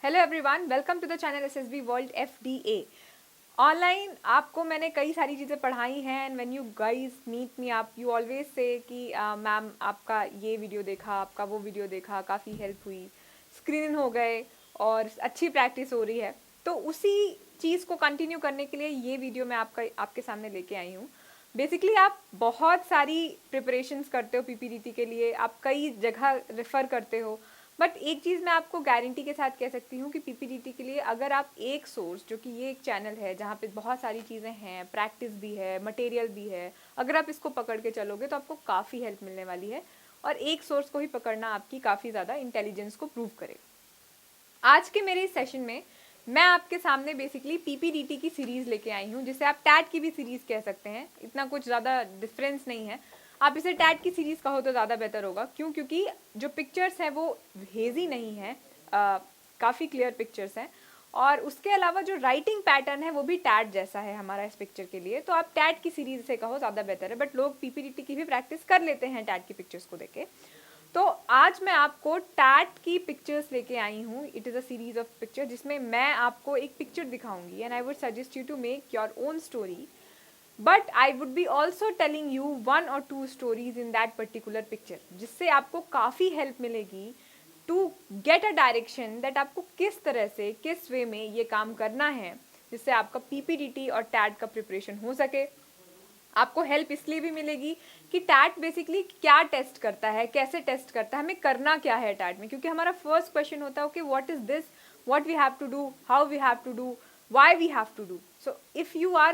Hello everyone, welcome to the channel SSB World FDA. Online आपको मैंने कई सारी चीज़ें पढ़ाई हैं and when you guys meet me आप यू ऑलवेज से कि मैम आपका ये वीडियो देखा, आपका वो वीडियो देखा, काफ़ी हेल्प हुई, स्क्रीन हो गए और अच्छी प्रैक्टिस हो रही है। तो उसी चीज़ को कंटिन्यू करने के लिए ये वीडियो मैं आपके सामने लेके आई हूँ। बेसिकली आप बहुत सारी प्रिपरेशंस करते हो पीपीडीटी के लिए, आप कई जगह रेफ़र करते हो, बट एक चीज़ मैं आपको गारंटी के साथ कह सकती हूँ कि पीपीडीटी के लिए अगर आप एक सोर्स, जो कि ये एक चैनल है जहाँ पे बहुत सारी चीज़ें हैं, प्रैक्टिस भी है, मटेरियल भी है, अगर आप इसको पकड़ के चलोगे तो आपको काफ़ी हेल्प मिलने वाली है और एक सोर्स को ही पकड़ना आपकी काफ़ी ज़्यादा इंटेलिजेंस को प्रूव करेगा। आज के मेरे इस सेशन में मैं आपके सामने बेसिकली पीपीडीटी की सीरीज़ लेके आई हूँ, जिसे आप टैट की भी सीरीज़ कह सकते हैं। इतना कुछ ज़्यादा डिफरेंस नहीं है, आप इसे टैट की सीरीज़ कहो तो ज़्यादा बेटर होगा। क्यों? क्योंकि जो पिक्चर्स हैं वो हेजी नहीं है, काफ़ी क्लियर पिक्चर्स हैं और उसके अलावा जो राइटिंग पैटर्न है वो भी टैट जैसा है हमारा इस पिक्चर के लिए। तो आप टैट की सीरीज़ से कहो ज़्यादा बेटर है, बट लोग पीपीडीटी की भी प्रैक्टिस कर लेते हैं टैट की पिक्चर्स को देखे। तो आज मैं आपको टैट की पिक्चर्स लेके आई हूँ। It is a series of picture जिसमें मैं आपको एक पिक्चर दिखाऊंगी and I would suggest you to make your own story, but I would be also telling you 1 or 2 stories in that particular picture, जिससे आपको काफ़ी हेल्प मिलेगी to get a direction that आपको किस तरह से, किस वे में ये काम करना है, जिससे आपका पीपीडीटी और टैट का प्रिपरेशन हो सके। आपको हेल्प इसलिए भी मिलेगी कि टैट बेसिकली क्या टेस्ट करता है, कैसे टेस्ट करता है, हमें करना क्या है टैट में, क्योंकि हमारा फर्स्ट क्वेश्चन होता है okay what is this, what we have to do, how we have to do, why we have to do. So if you are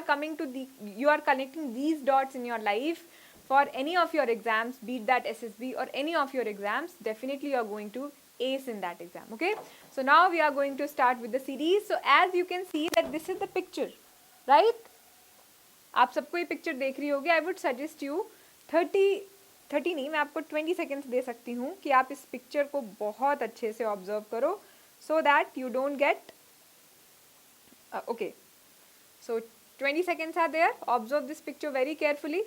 you are connecting these dots in your life for any of your exams, be it that SSB or any of your exams, definitely you are going to ace in that exam. Okay, so now we are going to start with the series. So as you can see that this is the picture, right? आप सबको ये picture देख रही होगी। आई would suggest you 30 नहीं, मैं आपको 20 seconds दे सकती हूँ कि आप इस पिक्चर को बहुत अच्छे से ऑब्जर्व करो, so that you don't get okay, so 20 seconds are there. Observe this picture very carefully.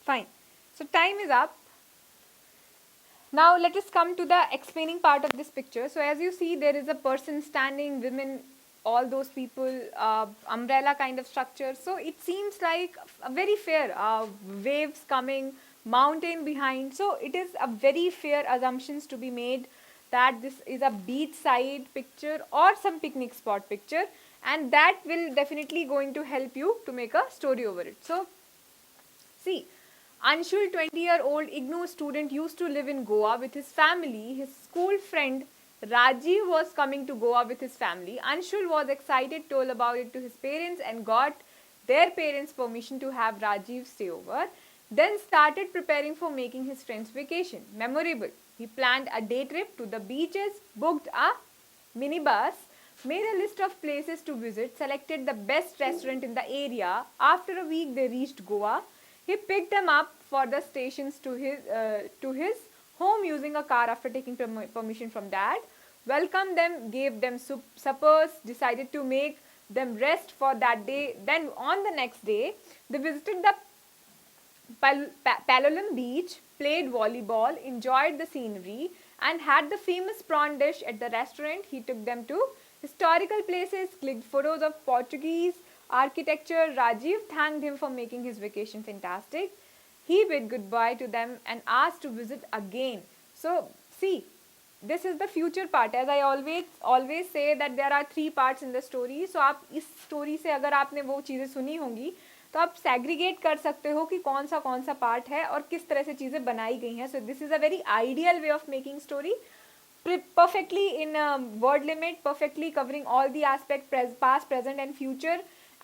Fine, so time is up. Now let us come to the explaining part of this picture. So as you see, there is a person standing, women, all those people, umbrella kind of structure. So it seems like a very fair, waves coming, mountain behind. So it is a very fair assumptions to be made that this is a beachside picture or some picnic spot picture, and that will definitely going to help you to make a story over it. So see, Anshul, 20-year-old IGNOU student, used to live in Goa with his family. His school friend Rajiv was coming to Goa with his family. Anshul was excited, told about it to his parents and got their parents' permission to have Rajiv stay over. Then started preparing for making his friend's vacation memorable. He planned a day trip to the beaches, booked a minibus, made a list of places to visit, selected the best restaurant in the area. After a week, they reached Goa. He picked them up for the stations to his home using a car after taking permission from dad. Welcomed them, gave them suppers, decided to make them rest for that day. Then on the next day, they visited the Palolem beach, played volleyball, enjoyed the scenery, and had the famous prawn dish at the restaurant. He took them to historical places, clicked photos of Portuguese architecture. Rajiv thanked him for making his vacation fantastic. He bid goodbye to them and asked to visit again. So see, this is the future part. As I always say that there are 3 parts in the story. So आप इस story से अगर आपने वो चीज़ें सुनी होंगी तो आप segregate कर सकते हो कि कौन सा part है और किस तरह से चीज़ें बनाई गई हैं. So this is a very ideal way of making story. Perfectly in a word limit, perfectly covering all the aspect, past, present and future,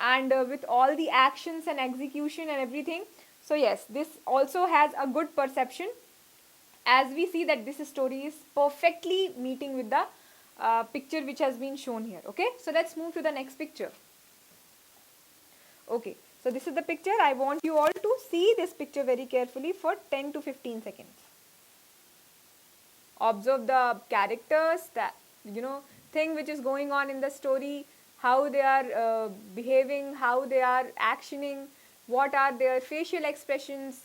and with all the actions and execution and everything. So yes, this also has a good perception, as we see that this story is perfectly meeting with the picture which has been shown here. Okay, so let's move to the next picture. Okay, so this is the picture. I want you all to see this picture very carefully for 10 to 15 seconds. Observe the characters, that thing which is going on in the story, how they are behaving, how they are actioning, what are their facial expressions,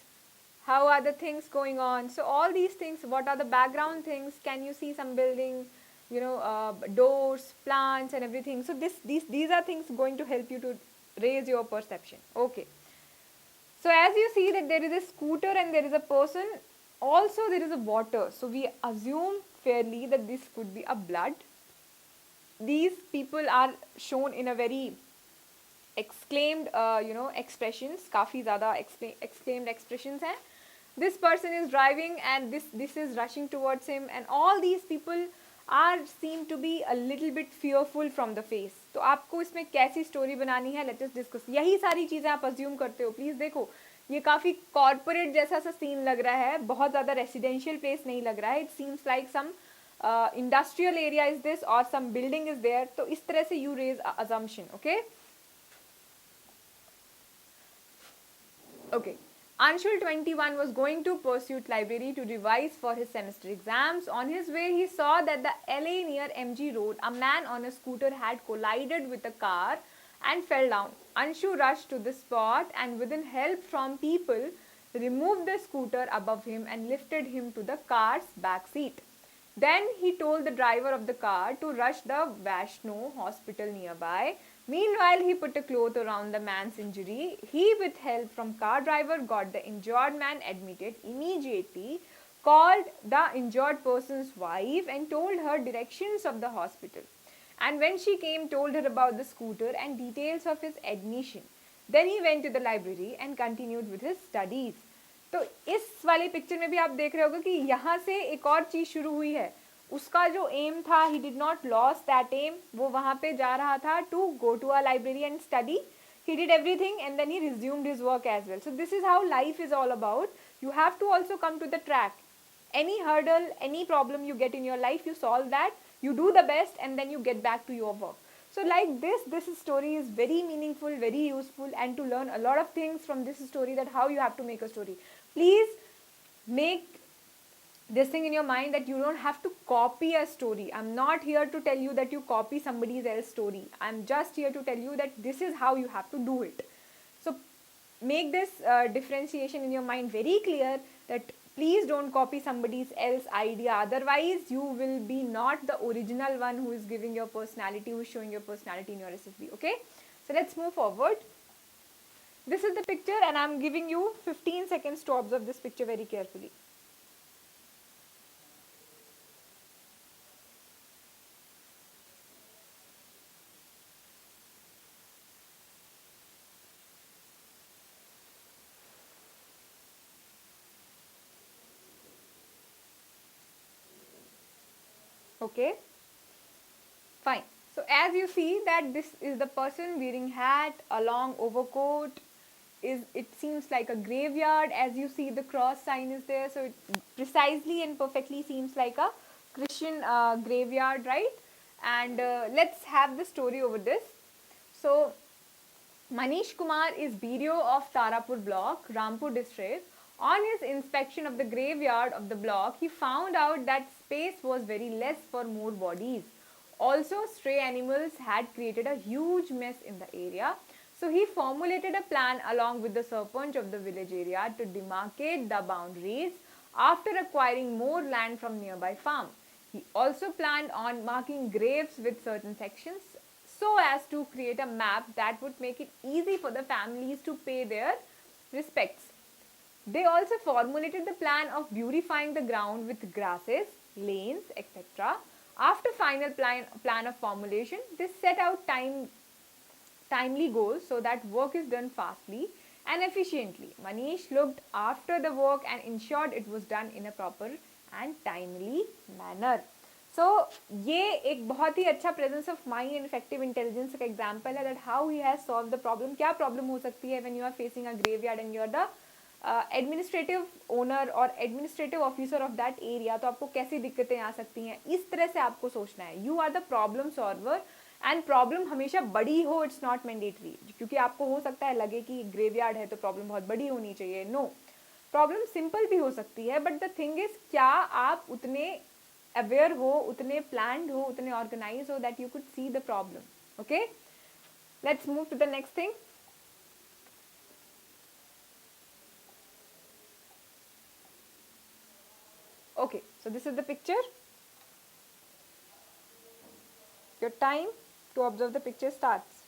how are the things going on. So all these things, what are the background things, can you see some building, doors, plants and everything. So these are things going to help you to raise your perception. Okay, so as you see that there is a scooter and there is a person, also there is a water, so we assume fairly that this could be a blood. These people are shown in a very exclaimed expressions, काफ़ी ज़्यादा exclaimed expressions हैं. This person is driving and this is rushing towards him, and all these people are seem to be a little bit fearful from the face. तो आपको इसमें कैसी story बनानी है, let us discuss. यही सारी चीज़ें आप अज्यूम करते हो. प्लीज़ देखो, ये काफ़ी कॉर्पोरेट जैसा सा सीन लग रहा है, बहुत ज़्यादा रेसिडेंशियल प्लेस नहीं लग रहा है. It seems like some industrial area is this और सम बिल्डिंग इज देयर. तो इस तरह से you raise assumption. Okay okay. Anshul, 21, was going to Pursuit Library to revise for his semester exams. On his way, he saw that the LA near MG Road, a man on a scooter had collided with a car and fell down. Anshu rushed to the spot and, with help from people, removed the scooter above him and lifted him to the car's back seat. Then he told the driver of the car to rush the Vaishno hospital nearby. Meanwhile, he put a cloth around the man's injury. He, with help from car driver, got the injured man admitted immediately, called the injured person's wife and told her directions of the hospital. And when she came, told her about the scooter and details of his admission. Then he went to the library and continued with his studies. तो इस वाले picture में भी आप देख रहे होगे कि यहाँ से एक और चीज़ शुरू हुई है. उसका जो एम था, he did not loss that aim. वो वहाँ पे जा रहा था to go to a library and study. He did everything and then he resumed his work as well. So this is how life is all about. You have to also come to the track. Any hurdle, any problem you get in your life, you solve that, you do the best, and then you get back to your work. So like this story is very meaningful, very useful, and to learn a lot of things from this story, that how you have to make a story. Please make this thing in your mind that you don't have to copy a story. I'm not here to tell you that you copy somebody else's story. I'm just here to tell you that this is how you have to do it. So make this differentiation in your mind very clear, that please don't copy somebody else's idea. Otherwise, you will be not the original one who is giving your personality, who is showing your personality in your SFB. Okay? So let's move forward. This is the picture and I'm giving you 15 seconds to observe this picture very carefully. Okay, fine. So as you see that this is the person wearing hat, a long overcoat. It seems like a graveyard. As you see, the cross sign is there, so it precisely and perfectly seems like a Christian graveyard, right? And let's have the story over this. So Manish Kumar is BDO of Tarapur block, Rampur district. On his inspection of the graveyard of the block, he found out that space was very less for more bodies. Also, stray animals had created a huge mess in the area. So he formulated a plan along with the sarpanch of the village area to demarcate the boundaries after acquiring more land from nearby farm. He also planned on marking graves with certain sections so as to create a map that would make it easy for the families to pay their respects. They also formulated the plan of beautifying the ground with grasses, lanes, etc. After final plan of formulation, they set out timely goals so that work is done fastly and efficiently. Manish looked after the work and ensured it was done in a proper and timely manner. So ये एक बहुत ही अच्छा presence of mind and effective intelligence का example है, that how he has solved the problem. क्या problem हो सकती है when you are facing a graveyard and you are the administrative owner और administrative officer of that area, तो आपको कैसी दिक्कतें आ सकती हैं, इस तरह से आपको सोचना है. You are the problem solver, and problem हमेशा बड़ी हो, इट्स नॉट मैंडेटरी. क्योंकि आपको हो सकता है लगे कि ग्रेवयार्ड है तो प्रॉब्लम बहुत बड़ी होनी चाहिए. नो, प्रॉब्लम सिंपल भी हो सकती है, बट द थिंग इज क्या आप उतने अवेयर हो, उतने प्लान्ड हो, उतने ऑर्गेनाइज हो that you could see the problem. Okay, let's move to the next thing. Okay, so this is the picture. Your time to observe the picture starts.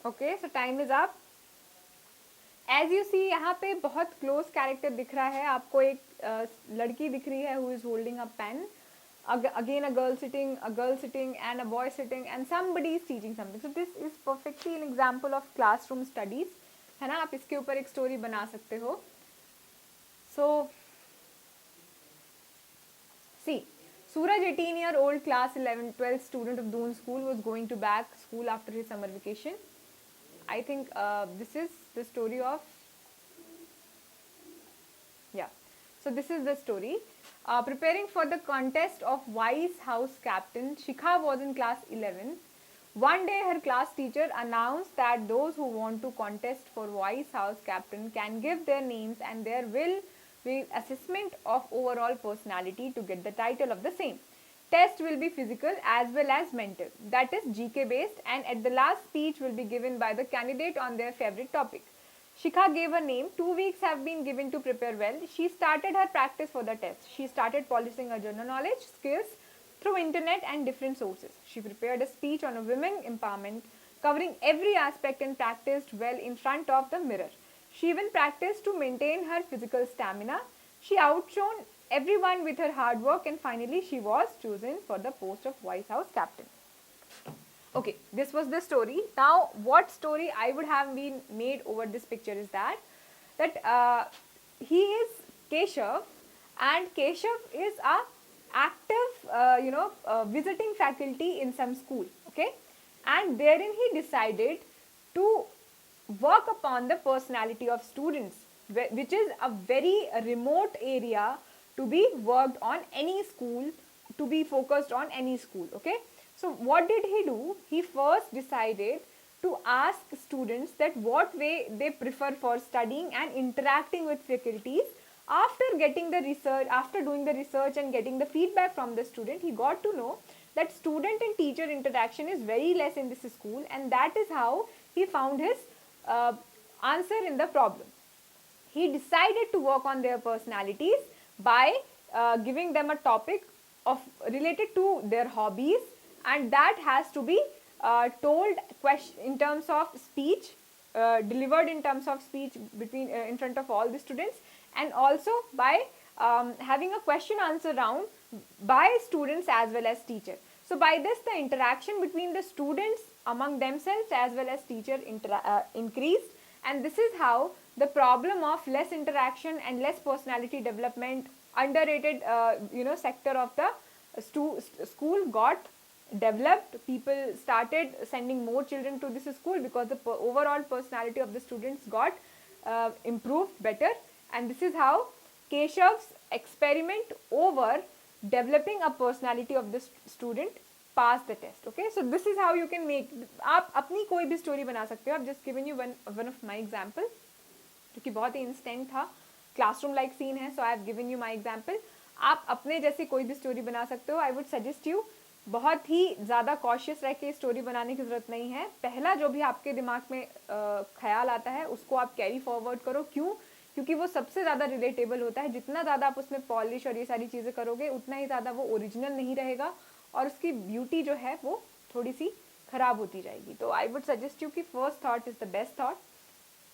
Okay, so time is up. As you see, यहाँ पे बहुत close character दिख रहा है आपको. एक लड़की दिख रही है who is holding a pen. Again a girl sitting, and a boy sitting, and somebody is teaching something. So this is perfectly an example of classroom studies, है ना. आप इसके ऊपर एक स्टोरी बना सकते हो. So see, Suraj, 18-year-old class 11th-12th student of Doon School, was going to back school after his summer vacation. I think this is the story of, yeah, so this is the story. Preparing for the contest of Vice House Captain, Shikha was in class 11. One day her class teacher announced that those who want to contest for Vice House Captain can give their names, and there will be assessment of overall personality to get the title of the same. Test will be physical as well as mental, that is GK based, and at the last speech will be given by the candidate on their favorite topic. Shikha gave her name. 2 weeks have been given to prepare well. She started her practice for the test. She started polishing her general knowledge skills through internet and different sources. She prepared a speech on a women empowerment, covering every aspect, and practiced well in front of the mirror. She even practiced to maintain her physical stamina. She outshone everyone with her hard work, and finally she was chosen for the post of Vice House Captain. Okay, this was the story. Now, what story I would have been made over this picture is that he is Keshav, and Keshav is a active visiting faculty in some school. Okay, and therein he decided to work upon the personality of students, which is a very remote area to be worked on any school, to be focused on any school. Okay, so what did he do? He first decided to ask students that what way they prefer for studying and interacting with faculties. After getting the research, after doing the research and getting the feedback from the student, he got to know that student and teacher interaction is very less in this school, and that is how he found his answer in the problem. He decided to work on their personalities by giving them a topic of related to their hobbies, and that has to be told in terms of speech, delivered in terms of speech between in front of all the students, and also by having a question answer round by students as well as teacher. So by this, the interaction between the students among themselves as well as teacher increased, and this is how the problem of less interaction and less personality development, underrated sector of the school, got developed. People started sending more children to this school because the overall personality of the students got improved better, and this is how Keshav's experiment over developing a personality of the student passed the test. Okay, so this is how you can make. आप अपनी कोई भी story बना सकते हो. I've just given you one of my example. जो कि बहुत ही इंस्टेंट था, क्लासरूम लाइक सीन है. So I have given you my example. आप अपने जैसी कोई भी स्टोरी बना सकते हो. आई वुड सजेस्ट यू, बहुत ही ज़्यादा कॉशियस रह के स्टोरी बनाने की ज़रूरत नहीं है. पहला जो भी आपके दिमाग में ख्याल आता है उसको आप कैरी फॉरवर्ड करो. क्यों? क्योंकि वो सबसे ज़्यादा रिलेटेबल होता है. जितना ज़्यादा आप उसमें पॉलिश और ये सारी चीज़ें करोगे उतना ही ज़्यादा वो ओरिजिनल नहीं रहेगा और उसकी ब्यूटी जो है वो थोड़ी सी खराब होती जाएगी. तो आई वुड सजेस्ट यू कि first thought is the best thought.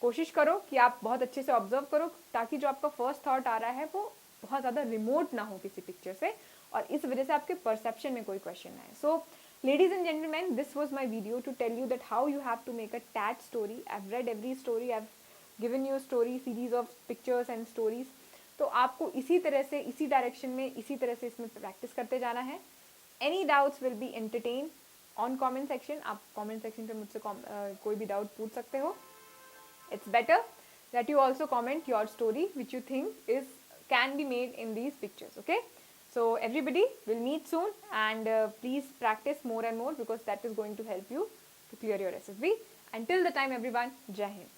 कोशिश करो कि आप बहुत अच्छे से ऑब्जर्व करो ताकि जो आपका फर्स्ट थॉट आ रहा है वो बहुत ज़्यादा रिमोट ना हो किसी पिक्चर से और इस वजह से आपके परसेप्शन में कोई क्वेश्चन ना आए. सो ladies and gentlemen, this was my video to tell you that how you have to make a tat story. I've read every story, I've given you a story series of pictures and stories. तो आपको इसी तरह से, इसी direction में, इसी तरह से इसमें प्रैक्टिस करते जाना है. Any doubts will be entertained on comment section. आप comment section पे मुझसे कोई भी डाउट पूछ सकते हो. It's better that you also comment your story which you think can be made in these pictures. Okay, so everybody will meet soon and please practice more and more because that is going to help you to clear your SSB. Until the time everyone, Jai Hind.